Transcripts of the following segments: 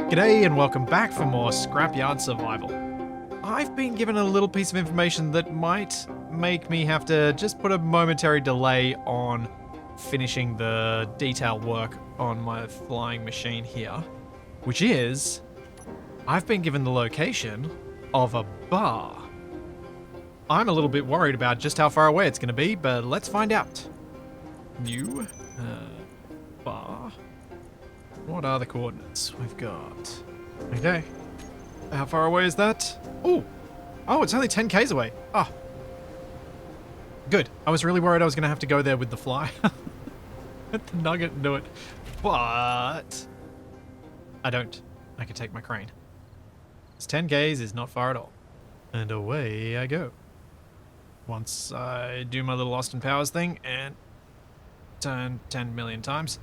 G'day and welcome back for more Scrapyard Survival. I've been given a little piece of information that might make me have to just put a momentary delay on finishing the detail work on my flying machine here, which is I've been given the location of a bar. I'm a little bit worried about just how far away it's going to be, but let's find out. New bar. What are the coordinates we've got? Okay. How far away is that? Oh, it's only 10 k's away. Oh. Good. I was really worried I was going to have to go there with the fly. Let the nugget do it. But I don't. I can take my crane. This 10 k's is not far at all. And away I go. Once I do my little Austin Powers thing and turn 10 million times.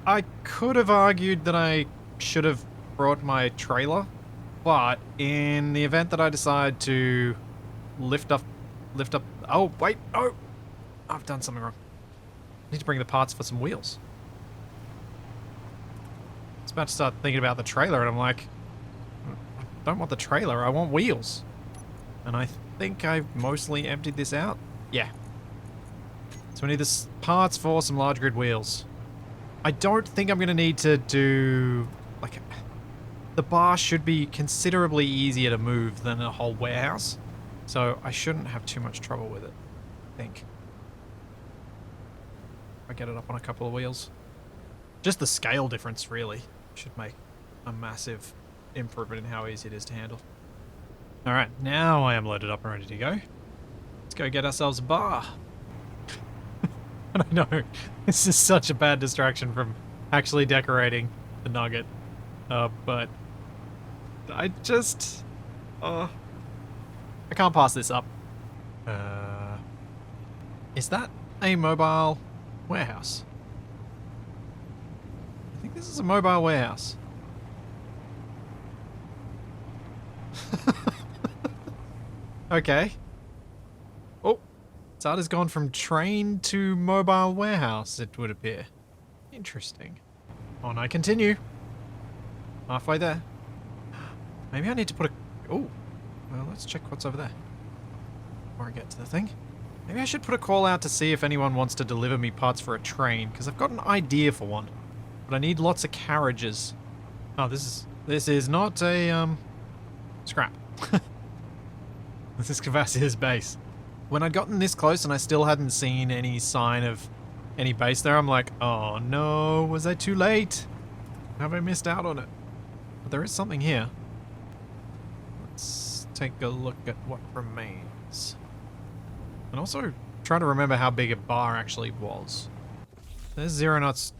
I could have argued that I should have brought my trailer, but in the event that I decide to lift up, oh wait, oh, I've done something wrong. I need to bring the parts for some wheels. I was about to start thinking about the trailer and I'm like, I don't want the trailer, I want wheels. And I think I've mostly emptied this out. Yeah. So we need the parts for some large grid wheels. I don't think I'm going to need to do, like, the bar should be considerably easier to move than a whole warehouse. So I shouldn't have too much trouble with it, I think. If I get it up on a couple of wheels. Just the scale difference, really, should make a massive improvement in how easy it is to handle. Alright, now I am loaded up and ready to go. Let's go get ourselves a bar. I know, this is such a bad distraction from actually decorating the nugget, but I just, I can't pass this up. Is that a mobile warehouse? I think this is a mobile warehouse. Okay. Oh. Zada's gone from train to mobile warehouse, it would appear. Interesting. On I continue. Halfway there. Maybe I need to put a... Oh. Well, let's check what's over there. Before I get to the thing. Maybe I should put a call out to see if anyone wants to deliver me parts for a train, because I've got an idea for one. But I need lots of carriages. Oh, this is not a, scrap. This is Cavassia's base. When I'd gotten this close and I still hadn't seen any sign of any base there, I'm like, oh no, was I too late? Have I missed out on it? But there is something here. Let's take a look at what remains. And also try to remember how big a bar actually was. There's Zero Nut's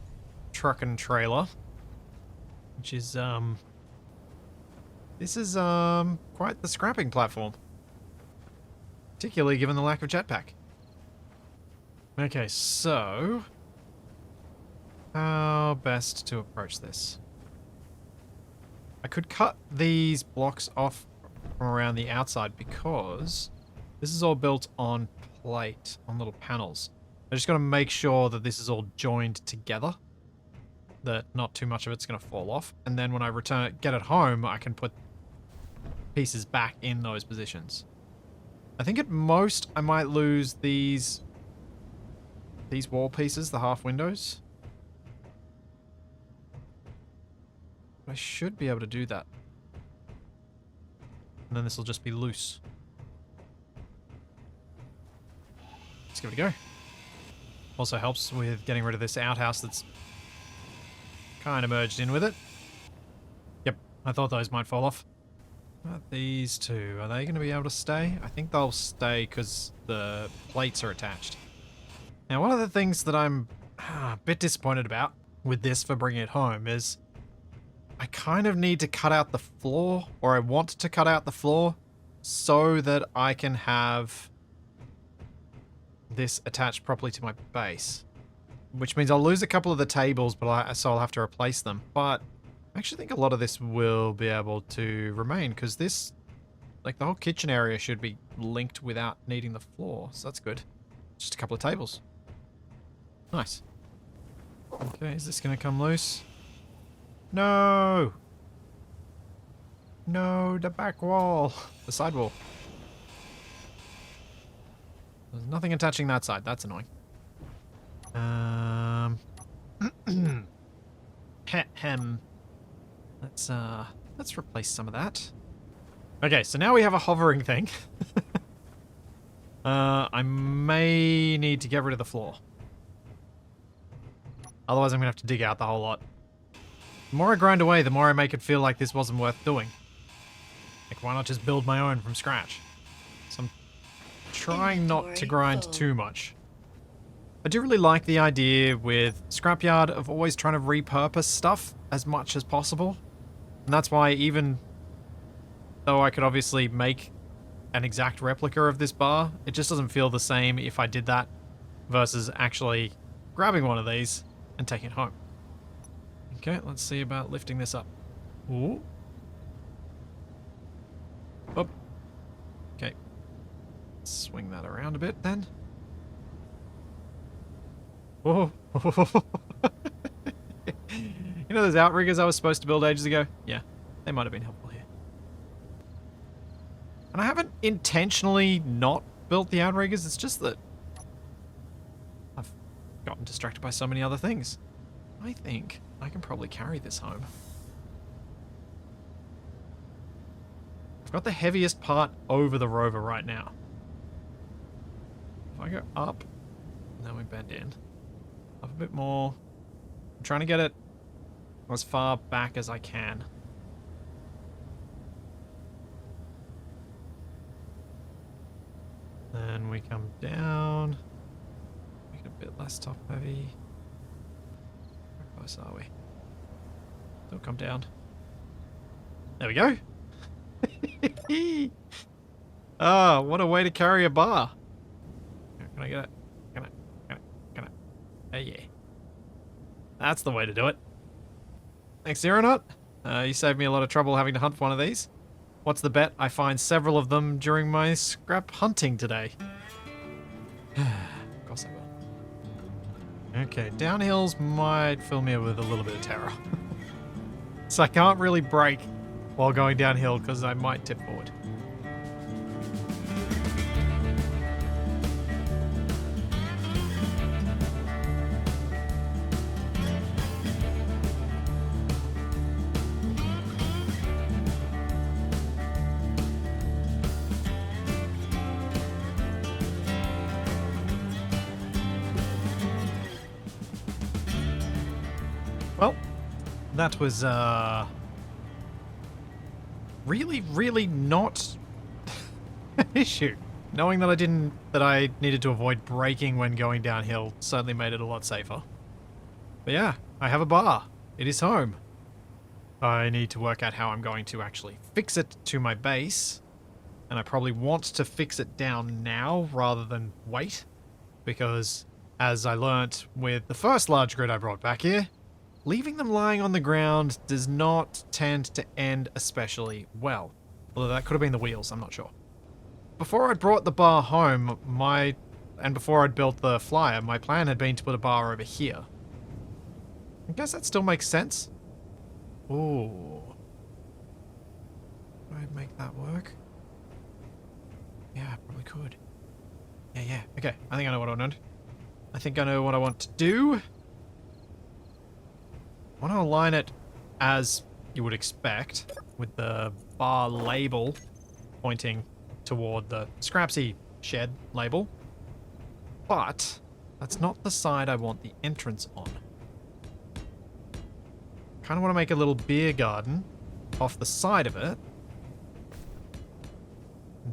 truck and trailer. Which is, this is, quite the scrapping platform. Particularly given the lack of jetpack. Okay, so how best to approach this? I could cut these blocks off from around the outside because this is all built on plate, on little panels. I just got to make sure that this is all joined together, that not too much of it's going to fall off, and then when I get it home, I can put pieces back in those positions. I think at most I might lose these wall pieces, the half windows. But I should be able to do that. And then this will just be loose. Let's give it a go. Also helps with getting rid of this outhouse that's kind of merged in with it. Yep, I thought those might fall off. These two, are they going to be able to stay? I think they'll stay because the plates are attached. Now, one of the things that I'm a bit disappointed about with this for bringing it home is I kind of need to cut out the floor, or I want to cut out the floor so that I can have this attached properly to my base. Which means I'll lose a couple of the tables, but so I'll have to replace them. But I actually think a lot of this will be able to remain because this, like the whole kitchen area should be linked without needing the floor. So that's good. Just a couple of tables. Nice. Okay, is this going to come loose? No! No, the back wall. The side wall. There's nothing attaching that side. That's annoying. Hem. Let's replace some of that. Okay, so now we have a hovering thing. I may need to get rid of the floor. Otherwise I'm gonna have to dig out the whole lot. The more I grind away, the more I make it feel like this wasn't worth doing. Like, why not just build my own from scratch? So I'm trying not to grind too much. I do really like the idea with Scrapyard of always trying to repurpose stuff as much as possible. And that's why even though I could obviously make an exact replica of this bar, it just doesn't feel the same if I did that versus actually grabbing one of these and taking it home. Okay, let's see about lifting this up. Ooh. Up. Okay. Swing that around a bit then. Whoa. You know those outriggers I was supposed to build ages ago? Yeah, they might have been helpful here. And I haven't intentionally not built the outriggers, it's just that I've gotten distracted by so many other things. I think I can probably carry this home. I've got the heaviest part over the rover right now. If I go up, and then we bend in. Up a bit more. I'm trying to get it as far back as I can. Then we come down. Make it a bit less top heavy. How close are we? Don't come down. There we go. Ah, what a way to carry a bar. Can I get it? Can I? Hey, yeah. That's the way to do it. Thanks, Zeronut. You saved me a lot of trouble having to hunt for one of these. What's the bet? I find several of them during my scrap hunting today. Of course I will. Okay, downhills might fill me with a little bit of terror. So I can't really brake while going downhill because I might tip forward. Well, that was, really not an issue. Knowing that I needed to avoid braking when going downhill certainly made it a lot safer. But yeah, I have a bar. It is home. I need to work out how I'm going to actually fix it to my base. And I probably want to fix it down now rather than wait. Because, as I learnt with the first large grid I brought back here, leaving them lying on the ground does not tend to end especially well. Although that could have been the wheels, I'm not sure. Before I'd brought the bar home, and before I'd built the flyer, my plan had been to put a bar over here. I guess that still makes sense. Ooh. Could I make that work? Yeah, I probably could. Yeah. Okay, I think I know what I want. I think I know what I want to do. I want to align it as you would expect, with the bar label pointing toward the Scrapsy shed label. But that's not the side I want the entrance on. Kind of want to make a little beer garden off the side of it.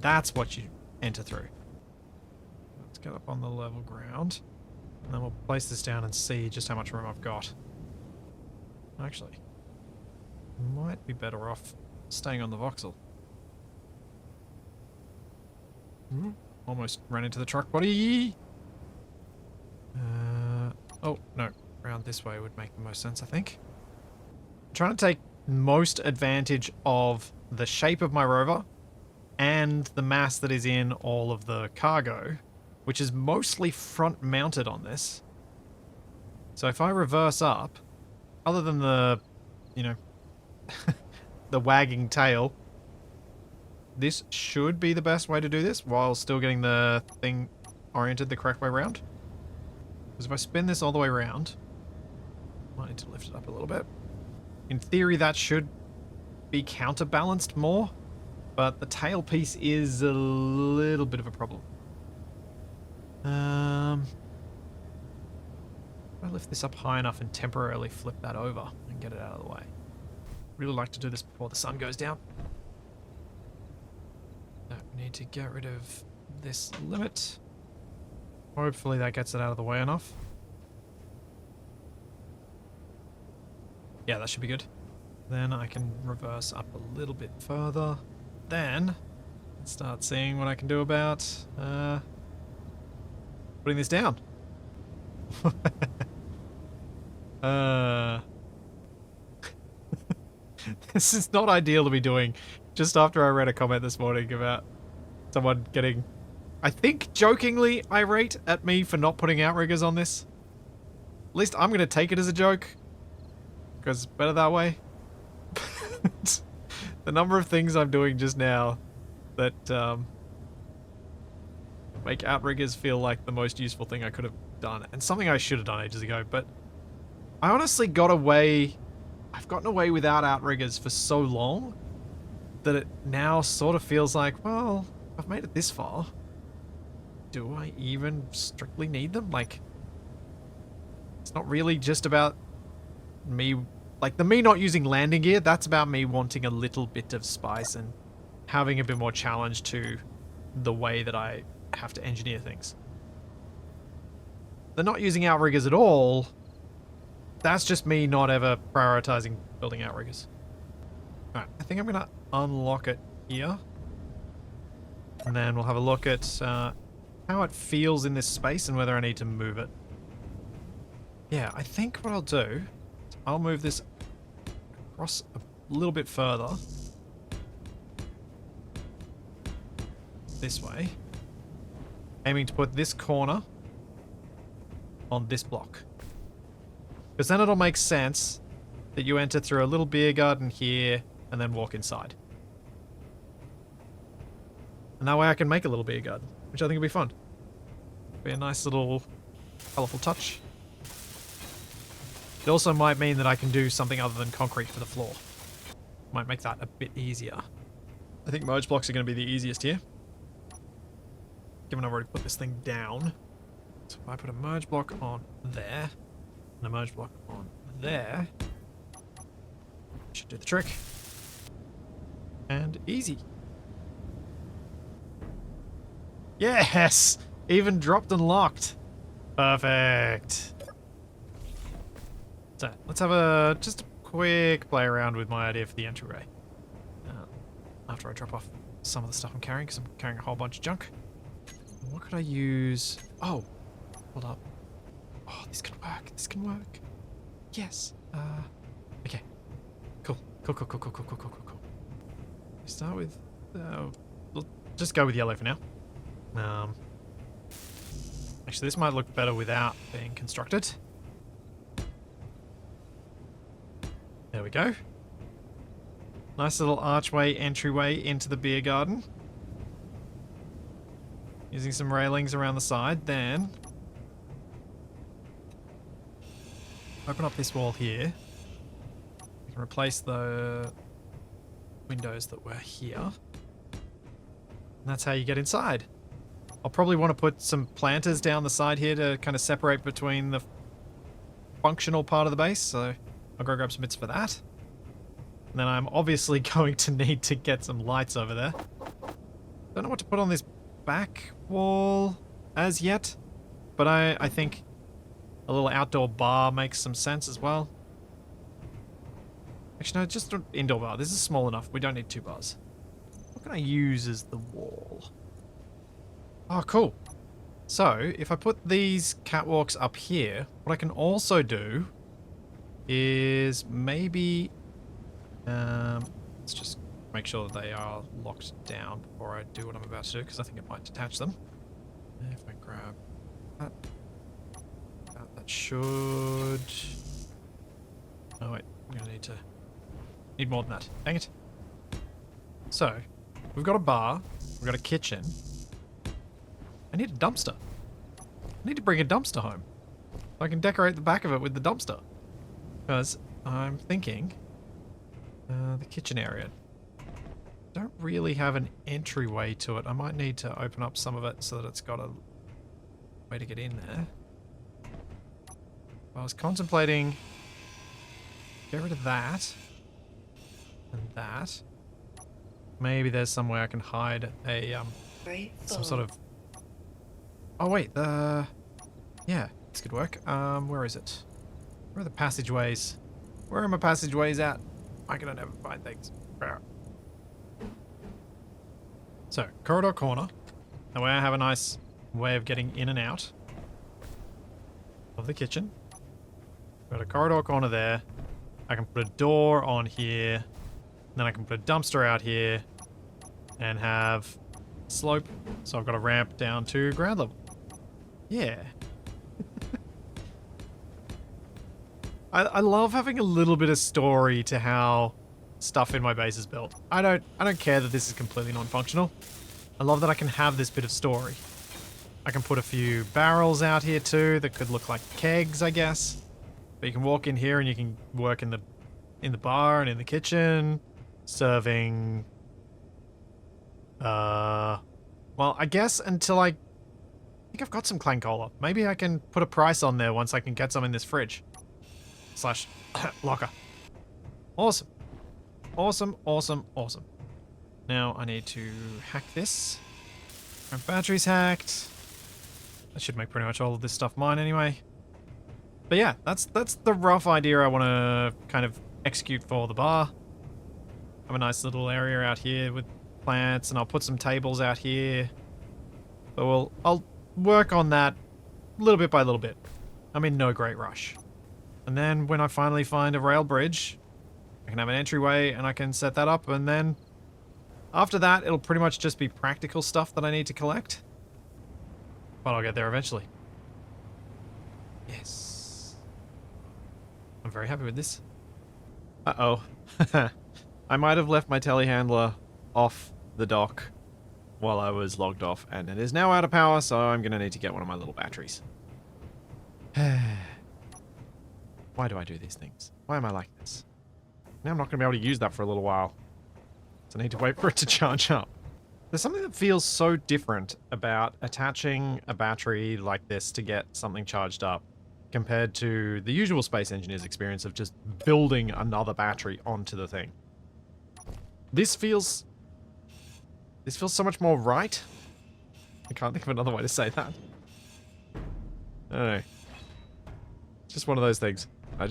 That's what you enter through. Let's get up on the level ground. And then we'll place this down and see just how much room I've got. Actually, might be better off staying on the voxel. Almost ran into the truck body. Oh, no. Around this way would make the most sense, I think. I'm trying to take most advantage of the shape of my rover and the mass that is in all of the cargo, which is mostly front mounted on this. So if I reverse up, other than the, the wagging tail, this should be the best way to do this while still getting the thing oriented the correct way around. Because if I spin this all the way around, I might need to lift it up a little bit. In theory, that should be counterbalanced more, but the tail piece is a little bit of a problem. I lift this up high enough and temporarily flip that over and get it out of the way. Really like to do this before the sun goes down. No, we need to get rid of this limit. Hopefully that gets it out of the way enough. Yeah, that should be good. Then I can reverse up a little bit further. Then start seeing what I can do about putting this down. This is not ideal to be doing just after I read a comment this morning about someone getting, I think, jokingly irate at me for not putting outriggers on this. At least I'm going to take it as a joke, because it's better that way. The number of things I'm doing just now that make outriggers feel like the most useful thing I could have done, and something I should have done ages ago, but I honestly got away... I've gotten away without outriggers for so long that it now sort of feels like, well, I've made it this far. Do I even strictly need them? Like, it's not really just about me... Like, the me not using landing gear, that's about me wanting a little bit of spice and having a bit more challenge to the way that I have to engineer things. The not using outriggers at all... That's just me not ever prioritizing building outriggers. Alright, I think I'm going to unlock it here. And then we'll have a look at how it feels in this space and whether I need to move it. Yeah, I think what I'll do is I'll move this across a little bit further. This way. Aiming to put this corner on this block. Because then it'll make sense that you enter through a little beer garden here and then walk inside. And that way I can make a little beer garden, which I think will be fun. Be a nice little colourful touch. It also might mean that I can do something other than concrete for the floor. Might make that a bit easier. I think merge blocks are going to be the easiest here, given I've already put this thing down. So if I put a merge block on there, and a merge block on there, should do the trick. And easy. Yes! Even dropped and locked. Perfect. So, let's have just a quick play around with my idea for the entryway. After I drop off some of the stuff I'm carrying, because I'm carrying a whole bunch of junk. What could I use? Oh, hold up. Oh, this can work. This can work. Yes. Okay. Cool. Cool. We start with... we'll just go with yellow for now. Actually, this might look better without being constructed. There we go. Nice little archway entryway into the beer garden. Using some railings around the side, then... open up this wall here. We can replace the windows that were here. And that's how you get inside. I'll probably want to put some planters down the side here to kind of separate between the functional part of the base, so I'll go grab some bits for that. And then I'm obviously going to need to get some lights over there. Don't know what to put on this back wall as yet, but I think a little outdoor bar makes some sense as well. Actually, no, just an indoor bar. This is small enough. We don't need 2 bars. What can I use as the wall? Oh, cool. So, if I put these catwalks up here, what I can also do is maybe... let's just make sure that they are locked down before I do what I'm about to do, because I think it might detach them. If I grab that... that should... oh wait, I'm gonna need more than that. Dang it. So, We've got a bar. We've got a kitchen. I need a dumpster. I need to bring a dumpster home. So I can decorate the back of it with the dumpster. Because I'm thinking the kitchen area. Don't really have an entryway to it. I might need to open up some of it so that it's got a way to get in there. I was contemplating get rid of that and that. Maybe there's somewhere I can hide a some sort of. Oh wait, yeah, this could work. Where is it? Where are the passageways? Where are my passageways at? I can never find things. So, corridor corner. That way I have a nice way of getting in and out of the kitchen. Got a corridor corner there. I can put a door on here. Then I can put a dumpster out here. And have slope. So I've got a ramp down to ground level. Yeah. I love having a little bit of story to how stuff in my base is built. I don't care that this is completely non-functional. I love that I can have this bit of story. I can put a few barrels out here too that could look like kegs, I guess. But you can walk in here and you can work in the bar and in the kitchen, serving. Well, I guess until I think I've got some clang cola. Maybe I can put a price on there once I can get some in this fridge. Slash locker. Awesome. Awesome, awesome, awesome. Now I need to hack this. My battery's hacked. That should make pretty much all of this stuff mine anyway. But yeah, that's the rough idea I want to kind of execute for the bar. I have a nice little area out here with plants, and I'll put some tables out here. But I'll work on that little bit by little bit. I'm in no great rush. And then when I finally find a rail bridge, I can have an entryway and I can set that up, and then after that it'll pretty much just be practical stuff that I need to collect. But I'll get there eventually. Yes. I'm very happy with this. Uh-oh. I might have left my telehandler off the dock while I was logged off, and it is now out of power, so I'm going to need to get one of my little batteries. Why do I do these things? Why am I like this? Now I'm not going to be able to use that for a little while. So I need to wait for it to charge up. There's something that feels so different about attaching a battery like this to get something charged up compared to the usual Space Engineer's experience of just building another battery onto the thing. This feels so much more right. I can't think of another way to say that. I don't know. It's just one of those things. I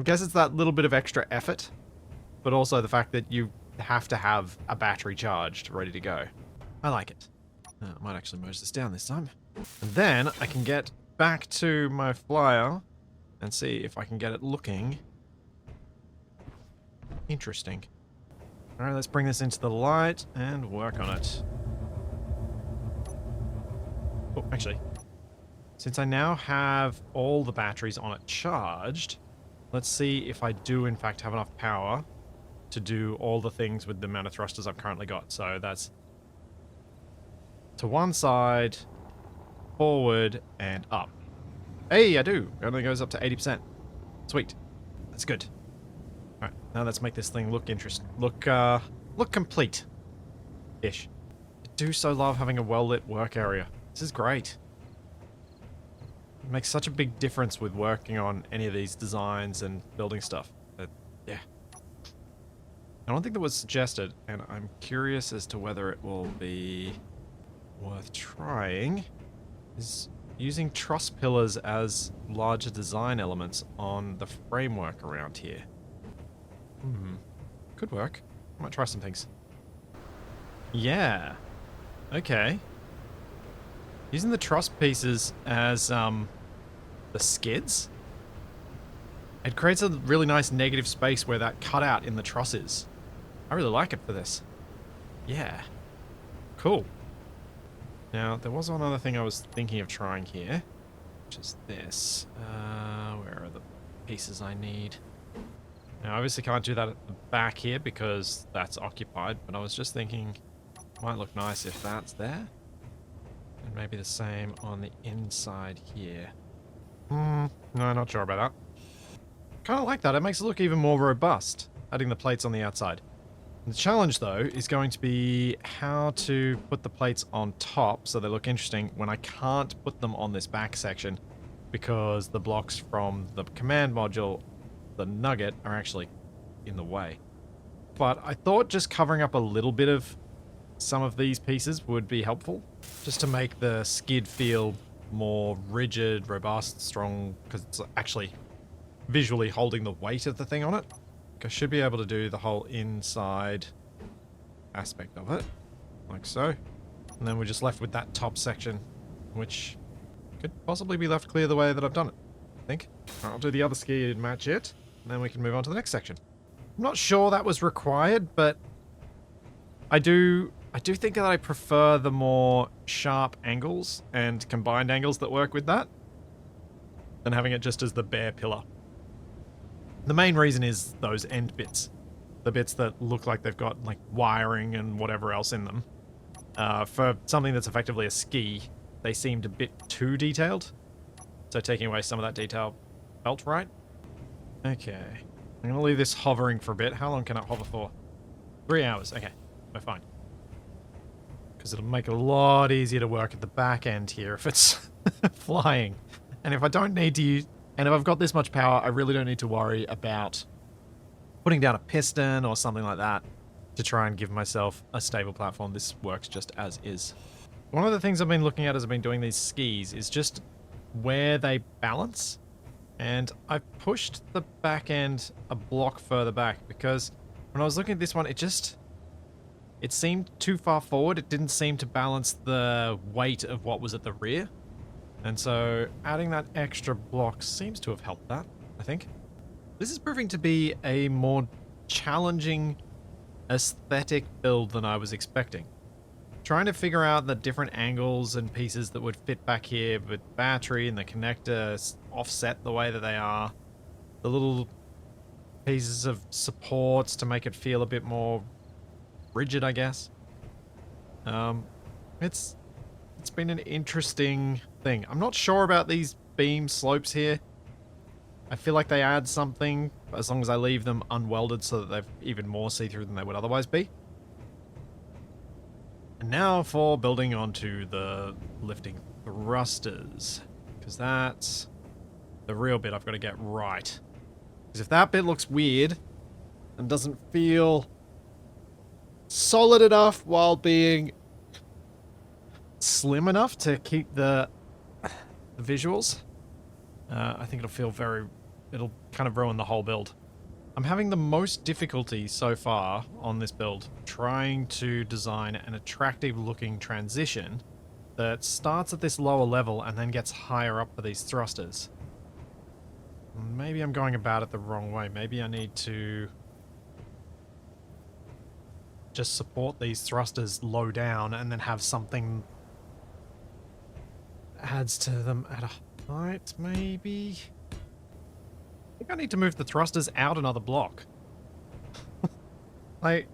guess it's that little bit of extra effort, but also the fact that you have to have a battery charged, ready to go. I like it. I might actually merge this down this time. And then I can get back to my flyer and see if I can get it looking interesting. Alright, let's bring this into the light and work on it. Oh, actually, since I now have all the batteries on it charged, let's see if I do in fact have enough power to do all the things with the amount of thrusters I've currently got. So that's to one side, forward, and up. Hey, I do. It only goes up to 80%. Sweet. That's good. Alright, now let's make this thing look interesting. Look complete-ish. I do so love having a well-lit work area. This is great. It makes such a big difference with working on any of these designs and building stuff. But, yeah. And one thing that was suggested, and I'm curious as to whether it will be worth trying, is using truss pillars as larger design elements on the framework around here. Could work. I might try some things. Yeah. Okay. Using the truss pieces as the skids, it creates a really nice negative space where that cutout in the truss is. I really like it for this. Yeah. Cool. Now, there was one other thing I was thinking of trying here, which is this. Where are the pieces I need? Now, I obviously can't do that at the back here because that's occupied, but I was just thinking it might look nice if that's there. And maybe the same on the inside here. No, not sure about that. Kind of like that. It makes it look even more robust, adding the plates on the outside. The challenge, though, is going to be how to put the plates on top so they look interesting when I can't put them on this back section because the blocks from the command module, the nugget, are actually in the way. But I thought just covering up a little bit of some of these pieces would be helpful, just to make the skid feel more rigid, robust, strong, because it's actually visually holding the weight of the thing on it. I should be able to do the whole inside aspect of it, like so. And then we're just left with that top section, which could possibly be left clear the way that I've done it, I think. I'll do the other skid, match it, and then we can move on to the next section. I'm not sure that was required, but I do think that I prefer the more sharp angles and combined angles that work with that than having it just as the bare pillar. The main reason is those end bits. The bits that look like they've got like wiring and whatever else in them. For something that's effectively a ski, they seemed a bit too detailed. So taking away some of that detail felt right. Okay. I'm going to leave this hovering for a bit. How long can it hover for? 3 hours. Okay. We're fine. Because it'll make it a lot easier to work at the back end here if it's flying. And if I don't need to use... And if I've got this much power, I really don't need to worry about putting down a piston or something like that to try and give myself a stable platform. This works just as is. One of the things I've been looking at as I've been doing these skis is just where they balance. And I've pushed the back end a block further back because when I was looking at this one, it seemed too far forward. It didn't seem to balance the weight of what was at the rear. And so adding that extra block seems to have helped that, I think. This is proving to be a more challenging aesthetic build than I was expecting. Trying to figure out the different angles and pieces that would fit back here with battery and the connector offset the way that they are. The little pieces of supports to make it feel a bit more rigid, I guess. It's been an interesting thing. I'm not sure about these beam slopes here. I feel like they add something as long as I leave them unwelded so that they're even more see-through than they would otherwise be. And now for building onto the lifting thrusters, because that's the real bit I've got to get right. Because if that bit looks weird and doesn't feel solid enough while being slim enough to keep the visuals, I think it'll kind of ruin the whole build. I'm having the most difficulty so far on this build trying to design an attractive looking transition that starts at this lower level and then gets higher up for these thrusters. Maybe I'm going about it the wrong way. Maybe I need to just support these thrusters low down and then have something adds to them at a height, maybe? I think I need to move the thrusters out another block. Like,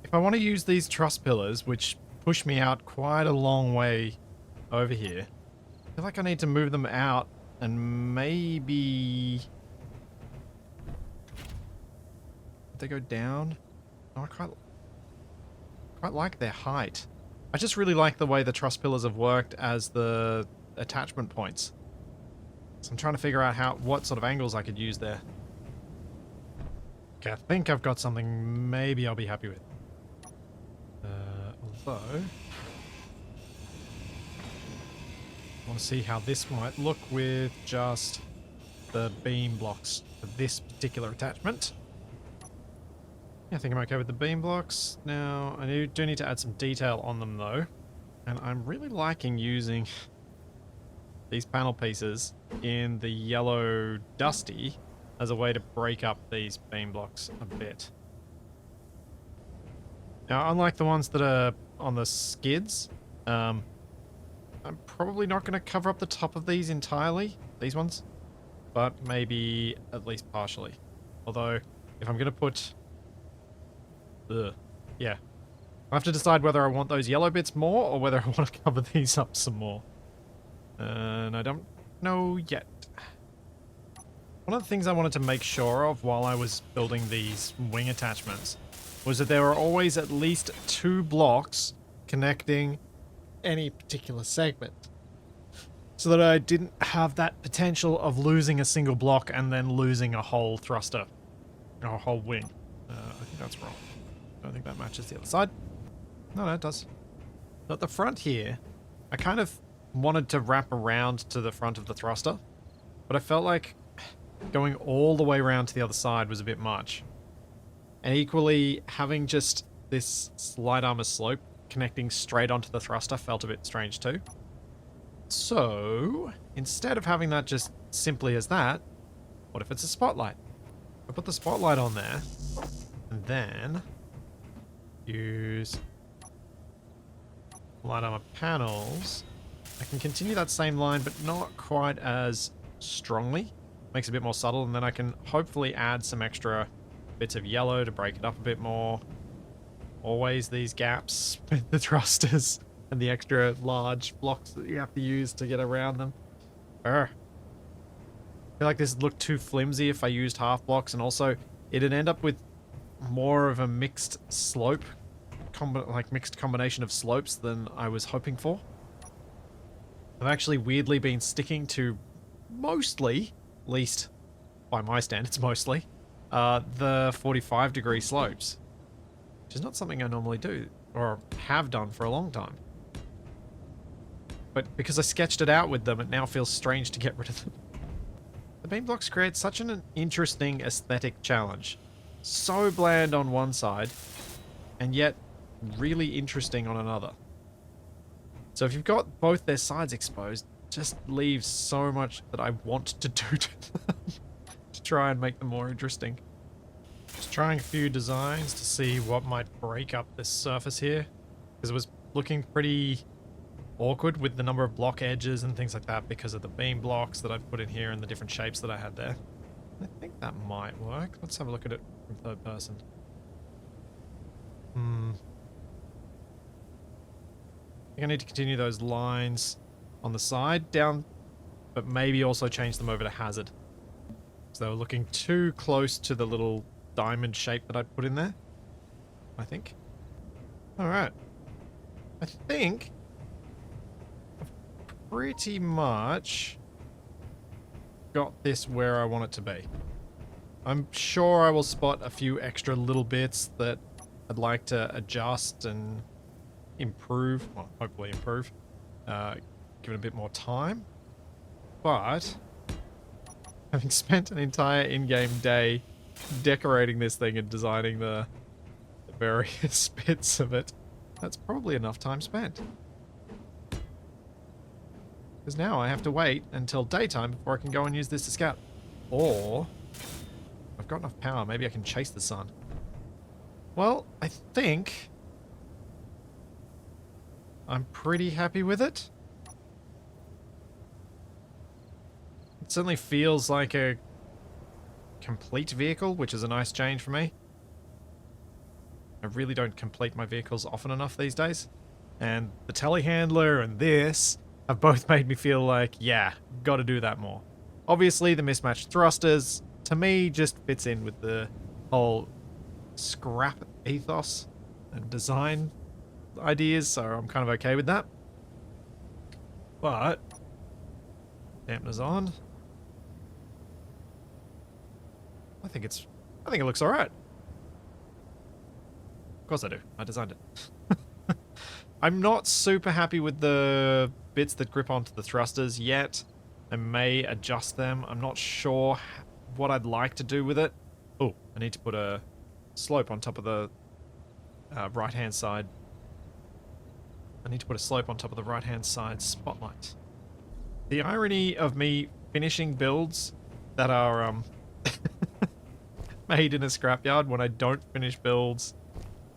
if I want to use these truss pillars, which push me out quite a long way over here, I feel like I need to move them out and maybe... Did they go down? Oh, I quite like their height. I just really like the way the truss pillars have worked as the attachment points. So I'm trying to figure out what sort of angles I could use there. Okay, I think I've got something maybe I'll be happy with. Although... I want to see how this might look with just the beam blocks for this particular attachment. Yeah, I think I'm okay with the beam blocks. Now, I do need to add some detail on them though. And I'm really liking using these panel pieces in the yellow dusty as a way to break up these beam blocks a bit. Now, unlike the ones that are on the skids, I'm probably not going to cover up the top of these entirely, these ones, but maybe at least partially. Although, if I'm going to put... Ugh. Yeah. I have to decide whether I want those yellow bits more or whether I want to cover these up some more. And I don't know yet. One of the things I wanted to make sure of while I was building these wing attachments was that there were always at least 2 blocks connecting any particular segment, so that I didn't have that potential of losing a single block and then losing a whole thruster, or a whole wing. I think that's wrong. I don't think that matches the other side. No, it does. So at the front here, I kind of wanted to wrap around to the front of the thruster, but I felt like going all the way around to the other side was a bit much. And equally, having just this slight armor slope connecting straight onto the thruster felt a bit strange too. So, instead of having that just simply as that, what if it's a spotlight? I put the spotlight on there, and then use light armor panels. I can continue that same line, but not quite as strongly. Makes it a bit more subtle, and then I can hopefully add some extra bits of yellow to break it up a bit more. Always these gaps with the thrusters and the extra large blocks that you have to use to get around them. I feel like this would look too flimsy if I used half blocks, and also it'd end up with more of a mixed slope, mixed combination of slopes than I was hoping for. I've actually weirdly been sticking to mostly, at least by my standards mostly, the 45-degree slopes, which is not something I normally do, or have done for a long time. But because I sketched it out with them, it now feels strange to get rid of them. The beam blocks create such an interesting aesthetic challenge. So bland on one side, and yet really interesting on another. So if you've got both their sides exposed, it just leaves so much that I want to do to them to try and make them more interesting. Just trying a few designs to see what might break up this surface here, because it was looking pretty awkward with the number of block edges and things like that because of the beam blocks that I've put in here and the different shapes that I had there. I think that might work. Let's have a look at it from third person. I think I need to continue those lines on the side down, but maybe also change them over to hazard. So they were looking too close to the little diamond shape that I'd put in there, I think. Alright. I think I've pretty much got this where I want it to be. I'm sure I will spot a few extra little bits that I'd like to adjust and improve, well, hopefully improve, give it a bit more time. But having spent an entire in-game day decorating this thing and designing the various bits of it, that's probably enough time spent. Because now I have to wait until daytime before I can go and use this to scout. Or, I've got enough power, maybe I can chase the sun. Well, I think I'm pretty happy with it. It certainly feels like a complete vehicle, which is a nice change for me. I really don't complete my vehicles often enough these days. And the telehandler and this have both made me feel like, yeah, gotta do that more. Obviously, the mismatched thrusters, to me, just fits in with the whole scrap ethos and design ideas, so I'm kind of okay with that. But dampeners on. I think it looks alright. Of course I do. I designed it. I'm not super happy with the bits that grip onto the thrusters yet. I may adjust them. I'm not sure what I'd like to do with it. Oh, I need to put a slope on top of the right-hand side. I need to put a slope on top of the right-hand side spotlight. The irony of me finishing builds that are made in a scrapyard when I don't finish builds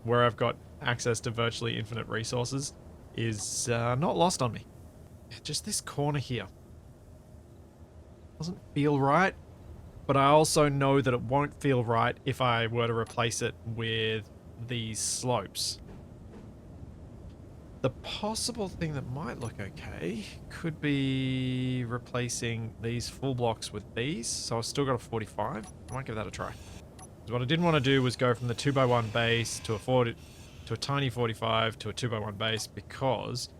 where I've got access to virtually infinite resources is not lost on me. Just this corner here doesn't feel right. but I also know that it won't feel right if I were to replace it with these slopes. The possible thing that might look okay could be replacing these full blocks with these. So I've still got a 45. I might give that a try. Because what I didn't want to do was go from the 2x1 base to a tiny 45 to a 2x1 base, because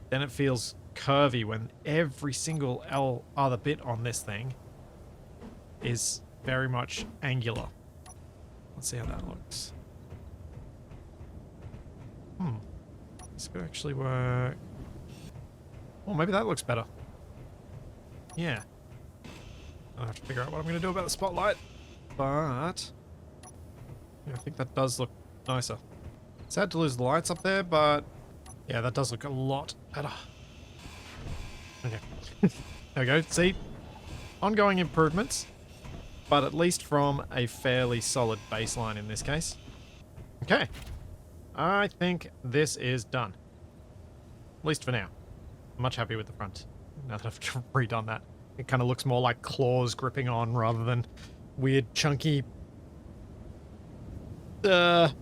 then it feels curvy when every single other bit on this thing is very much angular. Let's see how that looks. This could actually work. Well, maybe that looks better. Yeah. I'll have to figure out what I'm going to do about the spotlight. But yeah, I think that does look nicer. Sad to lose the lights up there, but yeah, that does look a lot better. Okay. There we go. See? Ongoing improvements, but at least from a fairly solid baseline in this case. Okay. I think this is done. At least for now. I'm much happy with the front. Now that I've redone that. It kind of looks more like claws gripping on rather than weird chunky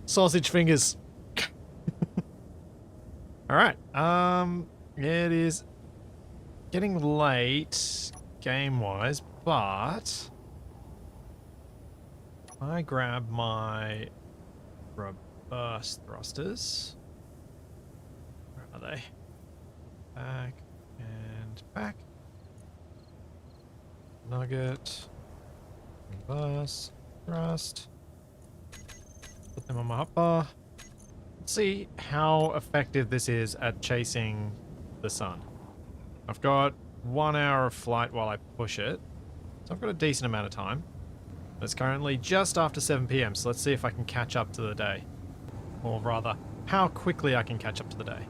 sausage fingers. Alright. It is getting late game-wise, but I grab my reverse thrusters. Where are they? Back and back. Nugget. Reverse thrust. Put them on my hotbar. Let's see how effective this is at chasing the sun. I've got 1 hour of flight while I push it, so I've got a decent amount of time. It's currently just after 7 PM, so let's see if I can catch up to the day. Or rather, how quickly I can catch up to the day.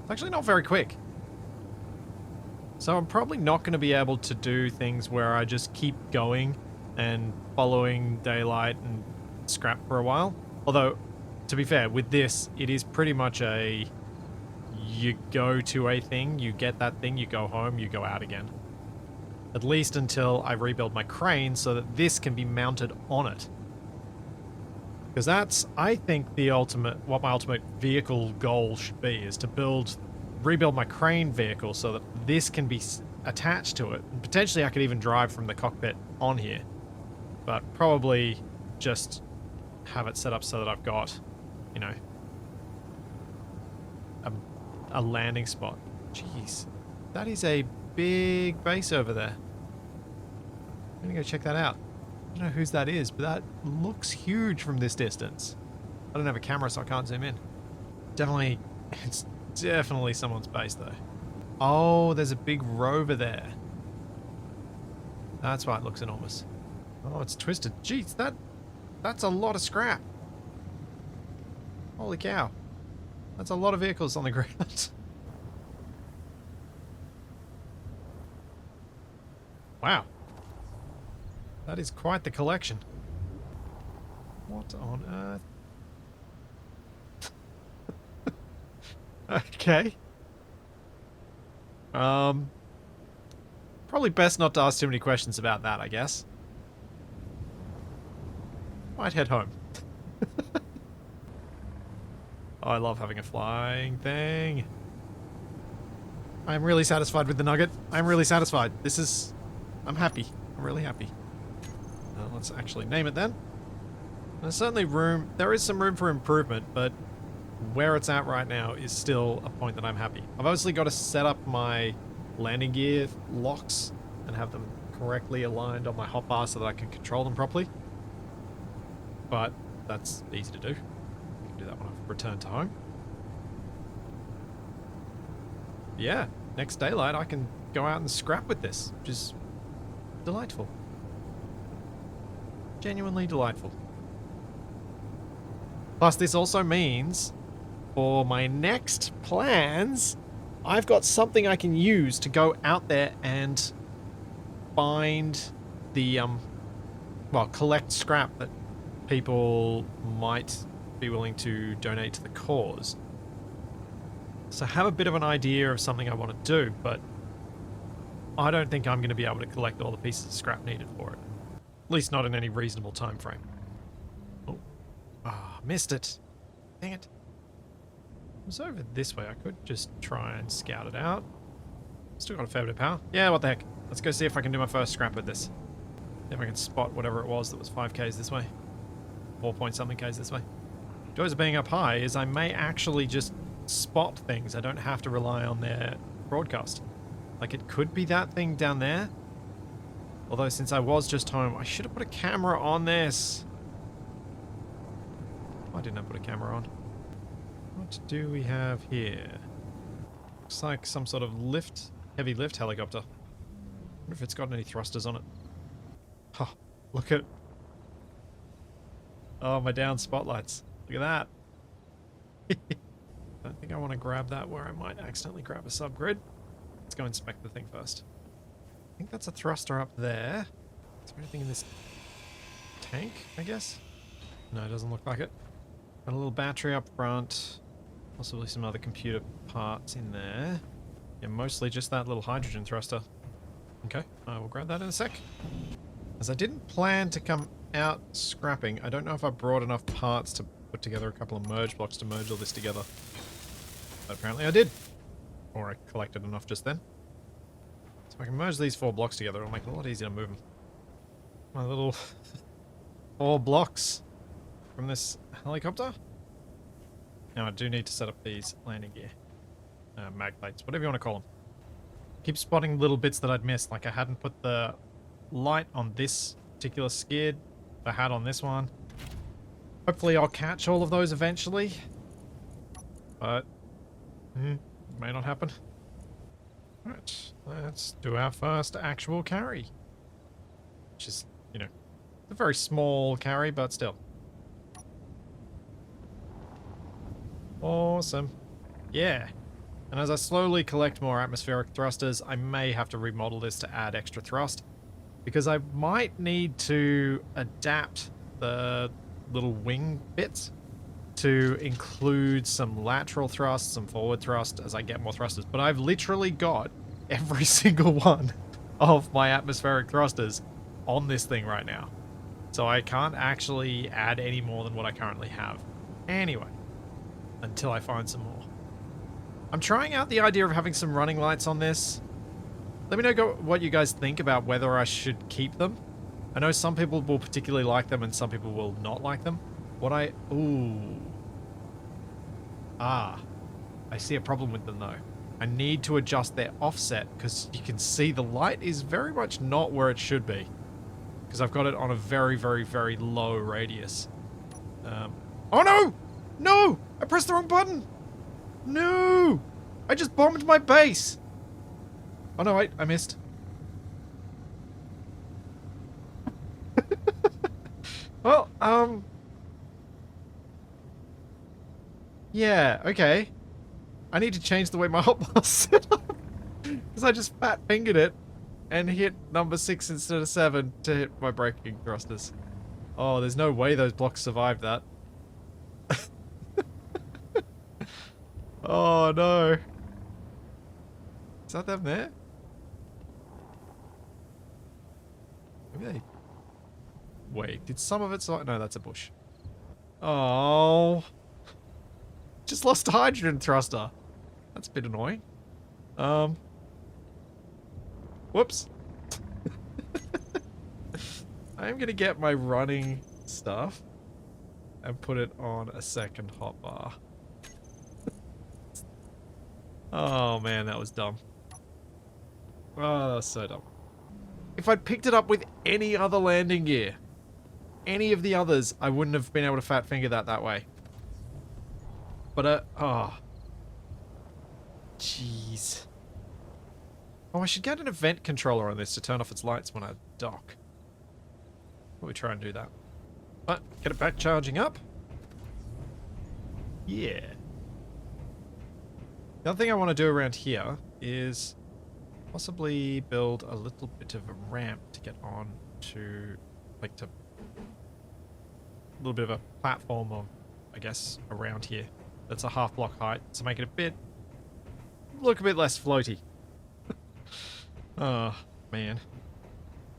It's actually not very quick. So I'm probably not going to be able to do things where I just keep going and following daylight and scrap for a while. Although, to be fair, with this, it is pretty much a... you go to a thing, you get that thing, you go home, you go out again. At least until I rebuild my crane so that this can be mounted on it. Because that's, I think, the ultimate, what my ultimate vehicle goal should be, is to rebuild my crane vehicle so that this can be attached to it. And potentially I could even drive from the cockpit on here. But probably just have it set up so that I've got, you know, a landing spot. Jeez, that is a big base over there. I'm gonna go check that out. I don't know whose that is, but that looks huge from this distance. I don't have a camera, so I can't zoom in. It's definitely someone's base, though. Oh, there's a big rover there. That's why it looks enormous. Oh, it's twisted. Jeez, that's a lot of scrap. Holy cow. That's a lot of vehicles on the ground. Wow. That is quite the collection. What on earth? Okay. Probably best not to ask too many questions about that, I guess. Might head home. Oh, I love having a flying thing. I'm really satisfied with the nugget. I'm really satisfied. I'm happy. I'm really happy. Let's actually name it then. There's certainly there is some room for improvement, but where it's at right now is still a point that I'm happy. I've obviously got to set up my landing gear locks and have them correctly aligned on my hotbar so that I can control them properly. But that's easy to do. I can do that when I've returned to home. Yeah, next daylight I can go out and scrap with this, which is delightful. Genuinely delightful. Plus, this also means for my next plans, I've got something I can use to go out there and find the, collect scrap that people might be willing to donate to the cause. So I have a bit of an idea of something I want to do, but I don't think I'm going to be able to collect all the pieces of scrap needed for it. At least not in any reasonable time frame. Oh, missed it. Dang it. It was over this way. I could just try and scout it out. Still got a fair bit of power. Yeah, what the heck. Let's go see if I can do my first scrap with this. See if I can spot whatever it was that was 5Ks this way. 4 point something Ks this way. Joys of being up high is I may actually just spot things. I don't have to rely on their broadcast. Like, it could be that thing down there. Although, since I was just home, I should have put a camera on this. Why didn't I put a camera on? What do we have here? Looks like some sort of lift, heavy lift helicopter. I wonder if it's got any thrusters on it. Huh, look at... Oh, my down spotlights. Look at that. I don't think I want to grab that where I might accidentally grab a subgrid. Let's go inspect the thing first. I think that's a thruster up there. Is there anything in this tank, I guess? No, it doesn't look like it. Got a little battery up front. Possibly some other computer parts in there. Yeah, mostly just that little hydrogen thruster. Okay, I will grab that in a sec. As I didn't plan to come out scrapping, I don't know if I brought enough parts to put together a couple of merge blocks to merge all this together. But apparently I did. Or I collected enough just then. So if I can merge these 4 blocks together, it'll make it a lot easier to move them. My little 4 blocks from this helicopter. Now I do need to set up these landing gear. Mag plates, whatever you want to call them. Keep spotting little bits that I'd missed, like I hadn't put the light on this particular skid. I had on this one. Hopefully I'll catch all of those eventually. But... may not happen. Right, let's do our first actual carry. Which is, you know, a very small carry, but still. Awesome. Yeah. And as I slowly collect more atmospheric thrusters, I may have to remodel this to add extra thrust. Because I might need to adapt the little wing bits to include some lateral thrust, some forward thrust as I get more thrusters. But I've literally got every single one of my atmospheric thrusters on this thing right now. So I can't actually add any more than what I currently have. Anyway, until I find some more. I'm trying out the idea of having some running lights on this. Let me know what you guys think about whether I should keep them. I know some people will particularly like them and some people will not like them. I see a problem with them though. I need to adjust their offset because you can see the light is very much not where it should be. Because I've got it on a very, very, very low radius. Oh no! No! I pressed the wrong button! No! I just bombed my base! Oh no, wait, I missed. Well, yeah, okay. I need to change the way my hotbar set up. Because I just fat fingered it and hit number 6 instead of 7 to hit my braking thrusters. Oh, there's no way those blocks survived that. Oh no. Is that them there? Maybe they... Wait, did some of it... No, that's a bush. Oh. Just lost a hydrogen thruster. That's a bit annoying. Whoops. I'm gonna get my running stuff and put it on a second hotbar. Oh man, that was dumb. Oh, that was so dumb. If I'd picked it up with any other landing gear, any of the others, I wouldn't have been able to fat finger that way. But, oh. Jeez. Oh, I should get an event controller on this to turn off its lights when I dock. Probably try and do that. But, get it back charging up. Yeah. The other thing I want to do around here is possibly build a little bit of a ramp to get on to, like, to... a little bit of a platform of, I guess, around here. That's a half block height, to make it look a bit less floaty. Oh, man.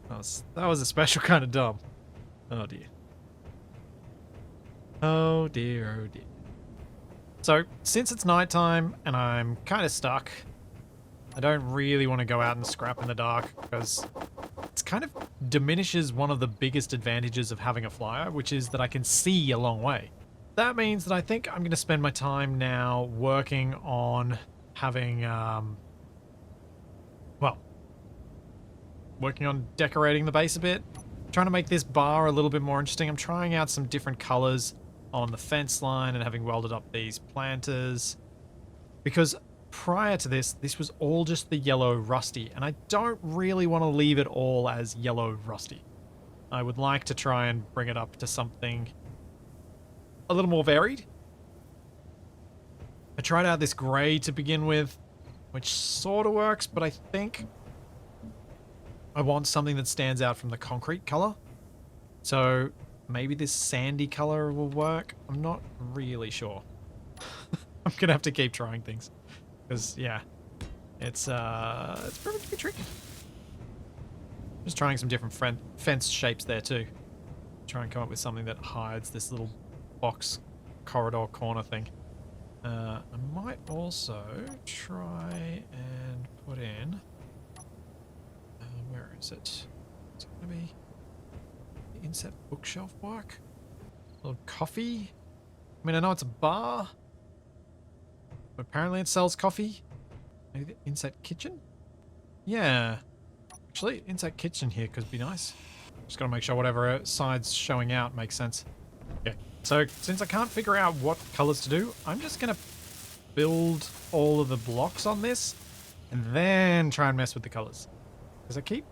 That was a special kind of dumb. Oh, dear. Oh, dear, oh, dear. So, since it's nighttime and I'm kind of stuck, I don't really want to go out and scrap in the dark because it's kind of diminishes one of the biggest advantages of having a flyer, which is that I can see a long way. That means that I think I'm going to spend my time now working on having, well, working on decorating the base a bit, trying to make this bar a little bit more interesting. I'm trying out some different colors on the fence line and having welded up these planters because prior to this was all just the yellow rusty, and I don't really want to leave it all as yellow rusty. I would like to try and bring it up to something a little more varied. I tried out this grey to begin with, which sort of works, but I think I want something that stands out from the concrete color. So maybe this sandy color will work. I'm not really sure. I'm gonna have to keep trying things. Because, yeah, it's proven to be tricky. Just trying some different fence shapes there too. Try and come up with something that hides this little box corridor corner thing. I might also try and put in... where is it? Is it going to be the inset bookshelf work? A little coffee? I mean, I know it's a bar. But apparently it sells coffee. Maybe the inset kitchen? Yeah. Actually, inset kitchen here could be nice. Just gotta make sure whatever side's showing out makes sense. Okay. So, since I can't figure out what colors to do, I'm just gonna build all of the blocks on this and then try and mess with the colors. Because I keep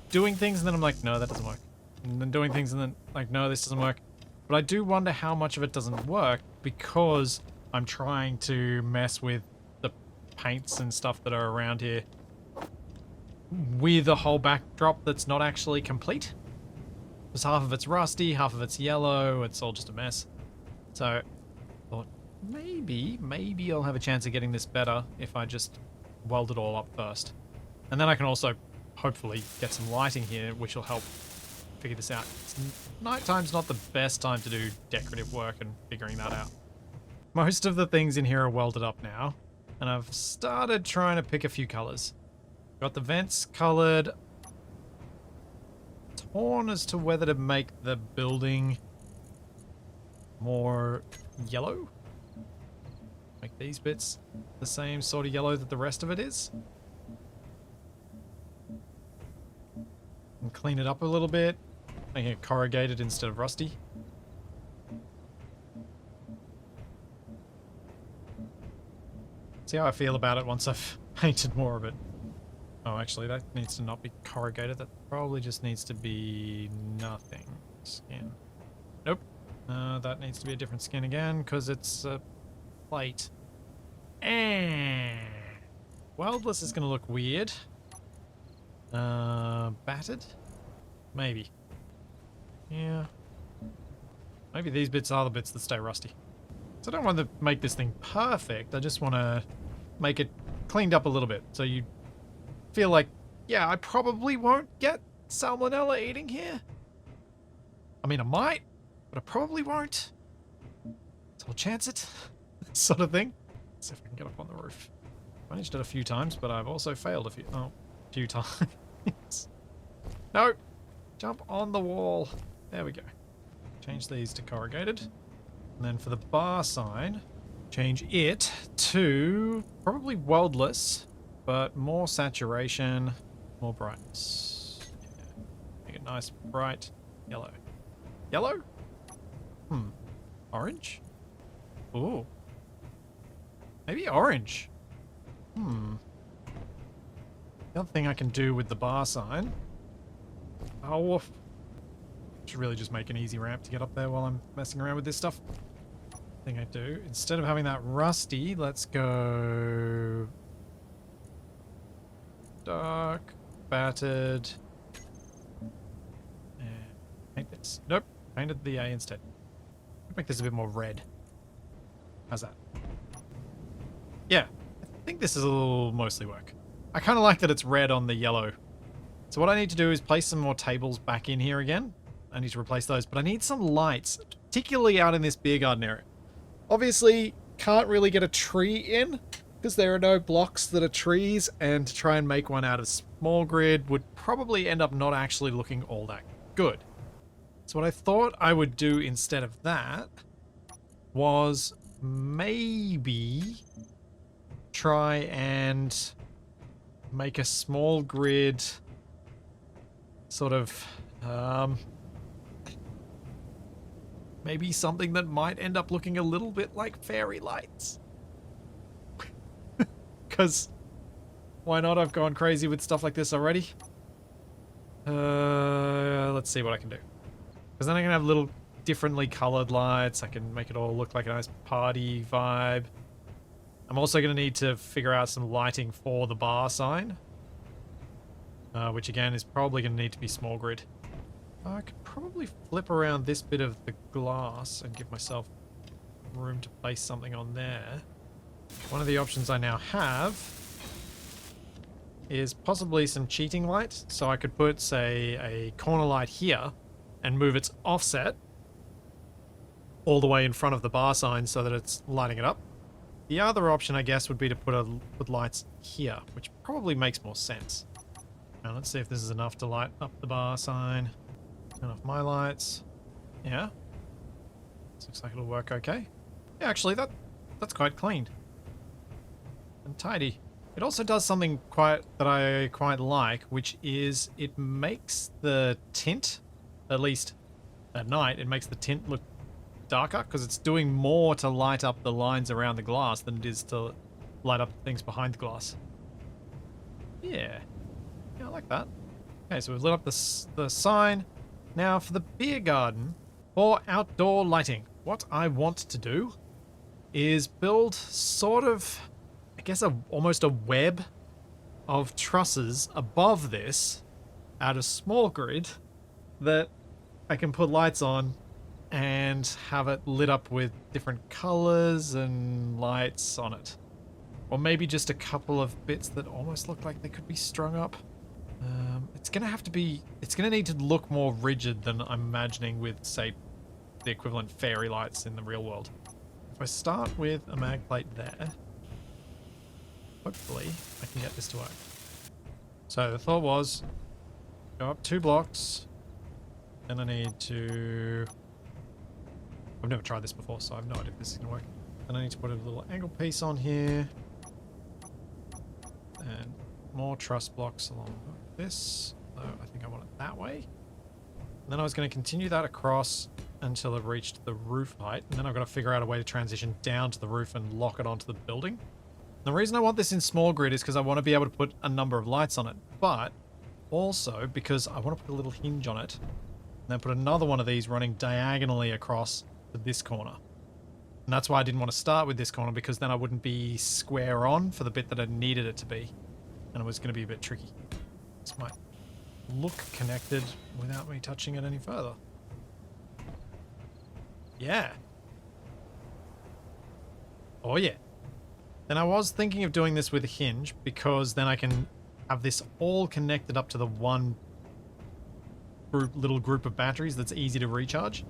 doing things and then I'm like, no, that doesn't work. And then doing things and then like, no, this doesn't work. But I do wonder how much of it doesn't work because I'm trying to mess with the paints and stuff that are around here with a whole backdrop that's not actually complete. Because half of it's rusty, half of it's yellow, it's all just a mess. So, I thought maybe I'll have a chance of getting this better if I just weld it all up first. And then I can also hopefully get some lighting here, which will help figure this out. Nighttime's not the best time to do decorative work and figuring that out. Most of the things in here are welded up now, and I've started trying to pick a few colors. Got the vents colored. Torn as to whether to make the building more yellow. Make these bits the same sort of yellow that the rest of it is. And clean it up a little bit. Making it corrugated instead of rusty. See how I feel about it once I've painted more of it. Oh, actually, that needs to not be corrugated. That probably just needs to be nothing. Skin. Nope. That needs to be a different skin again, because it's a plate. Weldless is going to look weird. Battered? Maybe. Yeah. Maybe these bits are the bits that stay rusty. So I don't want to make this thing perfect. I just want to make it cleaned up a little bit. So you feel like, yeah, I probably won't get salmonella eating here. I mean, I might, but I probably won't. So I'll chance it. Sort of thing. Let's see if I can get up on the roof. Managed it a few times, but I've also failed a few times. No! Jump on the wall. There we go. Change these to corrugated. And then for the bar sign, change it to probably weldless, but more saturation, more brightness. Yeah. Make it nice, bright yellow. Yellow? Orange? Ooh. Maybe orange. The other thing I can do with the bar sign. Oh, woof. Should really just make an easy ramp to get up there while I'm messing around with this stuff. Thing I do, instead of having that rusty, let's go dark, battered, and paint this. Nope, painted the A instead. Make this a bit more red. How's that? Yeah, I think this will mostly work. I kind of like that it's red on the yellow. So what I need to do is place some more tables back in here again. I need to replace those, but I need some lights, particularly out in this beer garden area. Obviously, can't really get a tree in because there are no blocks that are trees, and to try and make one out of small grid would probably end up not actually looking all that good. So what I thought I would do instead of that was maybe try and make a small grid sort of maybe something that might end up looking a little bit like fairy lights. Because why not? I've gone crazy with stuff like this already. Let's see what I can do. Because then I can have little differently colored lights. I can make it all look like a nice party vibe. I'm also going to need to figure out some lighting for the bar sign. Which again is probably going to need to be small grid. I could probably flip around this bit of the glass and give myself room to place something on there. One of the options I now have is possibly some cheating light. So I could put, say, a corner light here and move its offset all the way in front of the bar sign so that it's lighting it up. The other option, I guess, would be to put lights here, which probably makes more sense. Now let's see if this is enough to light up the bar sign. Turn off my lights. Yeah. This looks like it'll work okay. Yeah, actually, that's quite clean. And tidy. It also does something that I quite like, which is it makes the tint, at least at night, it makes the tint look darker because it's doing more to light up the lines around the glass than it is to light up things behind the glass. Yeah. Yeah, I like that. Okay, so we've lit up the sign. Now for the beer garden, for outdoor lighting, what I want to do is build sort of, I guess, almost a web of trusses above this out of small grid that I can put lights on and have it lit up with different colors and lights on it. Or maybe just a couple of bits that almost look like they could be strung up. It's gonna need to look more rigid than I'm imagining with, say, the equivalent fairy lights in the real world. If I start with a mag plate there, hopefully I can get this to work. So the thought was, go up 2 blocks, then I need to... I've never tried this before, so I have no idea if this is gonna work. Then I need to put a little angle piece on here, and more truss blocks along this. So I think I want it that way. And then I was going to continue that across until it reached the roof height, and then I've got to figure out a way to transition down to the roof and lock it onto the building. The reason I want this in small grid is because I want to be able to put a number of lights on it, but also because I want to put a little hinge on it, and then put another one of these running diagonally across to this corner. And that's why I didn't want to start with this corner, because then I wouldn't be square on for the bit that I needed it to be. And it was going to be a bit tricky. This might look connected without me touching it any further. Yeah. Oh yeah. Then I was thinking of doing this with a hinge, because then I can have this all connected up to the one little group of batteries that's easy to recharge.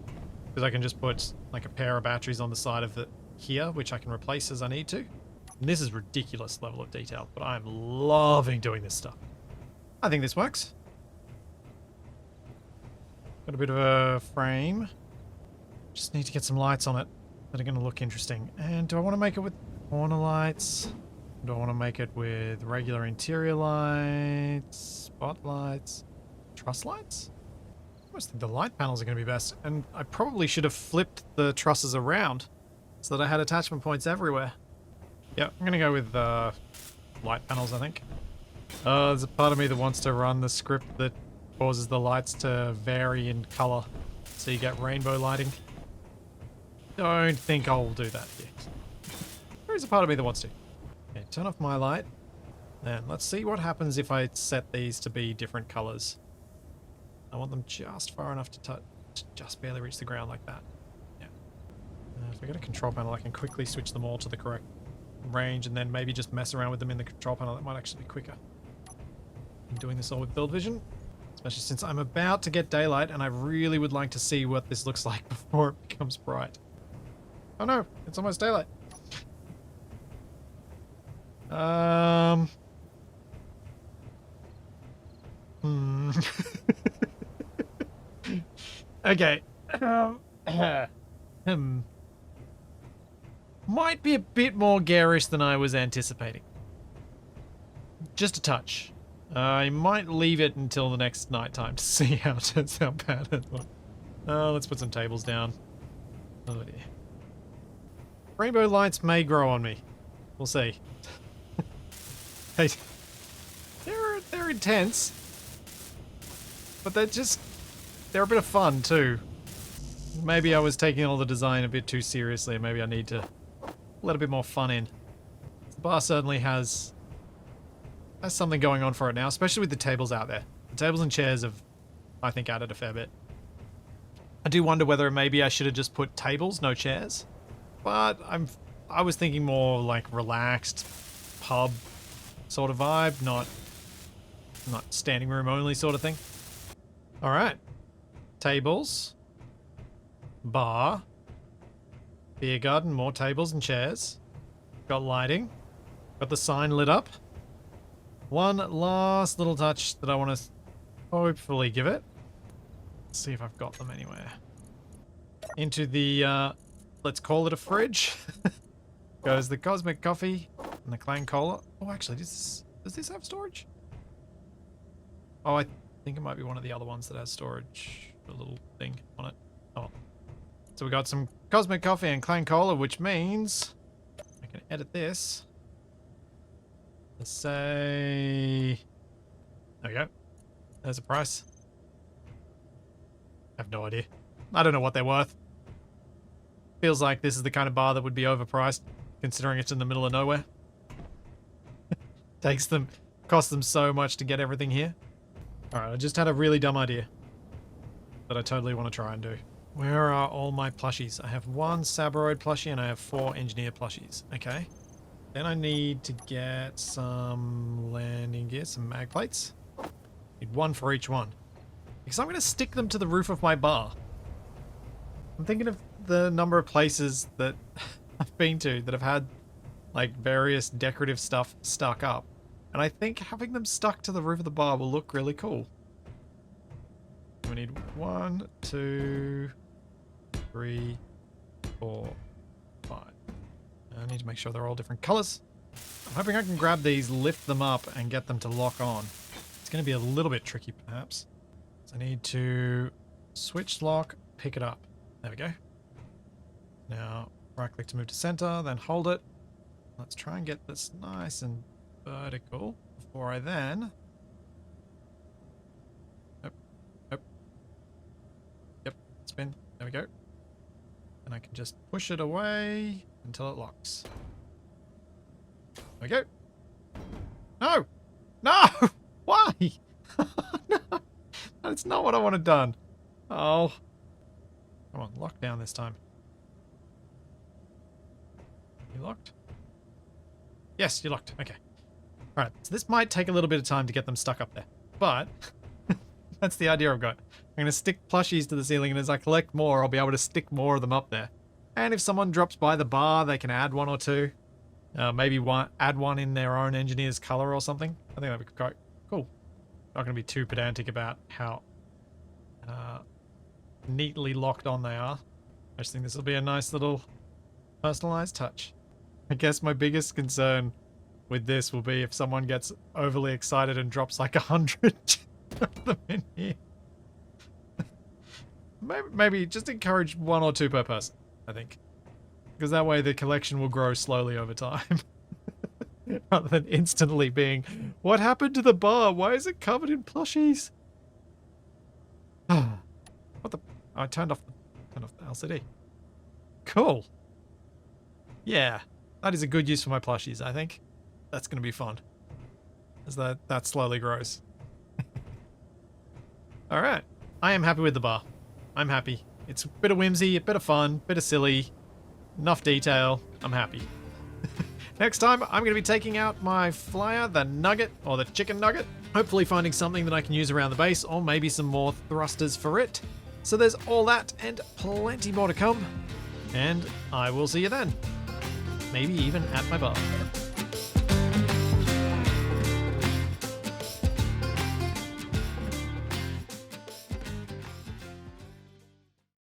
Because I can just put like a pair of batteries on the side of it here, which I can replace as I need to. And this is ridiculous level of detail, but I'm loving doing this stuff. I think this works. Got a bit of a frame. Just need to get some lights on it that are going to look interesting. And do I want to make it with corner lights? Do I want to make it with regular interior lights, spotlights, truss lights? I almost think the light panels are going to be best. And I probably should have flipped the trusses around so that I had attachment points everywhere. Yeah, I'm going to go with light panels, I think. There's a part of me that wants to run the script that causes the lights to vary in color so you get rainbow lighting. Don't think I'll do that yet. There is a part of me that wants to. Okay, turn off my light. And let's see what happens if I set these to be different colors. I want them just far enough to just barely reach the ground like that. Yeah. If I get a control panel, I can quickly switch them all to the correct range and then maybe just mess around with them in the control panel. That might actually be quicker. I'm doing this all with build vision, especially since I'm about to get daylight and I really would like to see what this looks like before it becomes bright. Oh no, it's almost daylight. Okay. Might be a bit more garish than I was anticipating. Just a touch. I might leave it until the next night time to see how it turns out bad as well. Let's put some tables down. Oh dear. Rainbow lights may grow on me. We'll see. Hey, they're intense, but they're a bit of fun too. Maybe I was taking all the design a bit too seriously, and maybe I need to let a bit more fun in. The bar certainly has something going on for it now, especially with the tables out there. The tables and chairs have, I think, added a fair bit. I do wonder whether maybe I should have just put tables, no chairs. But I was thinking more like relaxed pub sort of vibe, not standing room only sort of thing. All right. Tables. Bar. Beer garden, more tables and chairs. Got lighting. Got the sign lit up. One last little touch that I want to hopefully give it. Let's see if I've got them anywhere. Into the, let's call it a fridge. Goes the cosmic coffee and the clang cola. Oh, actually, does this have storage? Oh, I think it might be one of the other ones that has storage. A little thing on it. Oh. So we got some cosmic coffee and clang cola, which means I can edit this. Let's say... There we go. There's a price. I have no idea. I don't know what they're worth. Feels like this is the kind of bar that would be overpriced, considering it's in the middle of nowhere. Costs them so much to get everything here. Alright, I just had a really dumb idea that I totally want to try and do. Where are all my plushies? I have 1 Sabaroid plushie and I have 4 engineer plushies. Okay. Then I need to get some landing gear, some mag plates. Need 1 for each one. Because I'm going to stick them to the roof of my bar. I'm thinking of the number of places that I've been to that have had like various decorative stuff stuck up. And I think having them stuck to the roof of the bar will look really cool. We need 1, 2, 3, 4, 5. I need to make sure they're all different colors. I'm hoping I can grab these, lift them up, and get them to lock on. It's going to be a little bit tricky, perhaps. So I need to switch lock, pick it up. There we go. Now, right click to move to center, then hold it. Let's try and get this nice and vertical before I then... Yep, spin. There we go. And I can just push it away until it locks. There we go. No! No! Why? No! That's not what I want done. Oh. Come on, lock down this time. You locked? Yes, you locked. Okay. Alright, so this might take a little bit of time to get them stuck up there. But that's the idea I've got. I'm going to stick plushies to the ceiling, and as I collect more, I'll be able to stick more of them up there. And if someone drops by the bar, they can add 1 or 2. Maybe add one in their own engineer's color or something. I think that'd be quite cool. Not going to be too pedantic about how neatly locked on they are. I just think this will be a nice little personalized touch. I guess my biggest concern with this will be if someone gets overly excited and drops like 100 of them in here. Maybe just encourage 1 or 2 per person, I think. Because that way the collection will grow slowly over time. Rather than instantly being, what happened to the bar? Why is it covered in plushies? What the... I turned off the LCD. Cool. Yeah, that is a good use for my plushies, I think. That's going to be fun. As that slowly grows. Alright. I am happy with the bar. I'm happy. It's a bit of whimsy, a bit of fun, a bit of silly. Enough detail. I'm happy. Next time, I'm going to be taking out my flyer, the nugget, or the chicken nugget. hopefully finding something that I can use around the base, or maybe some more thrusters for it. So there's all that and plenty more to come, and I will see you then. Maybe even at my bar.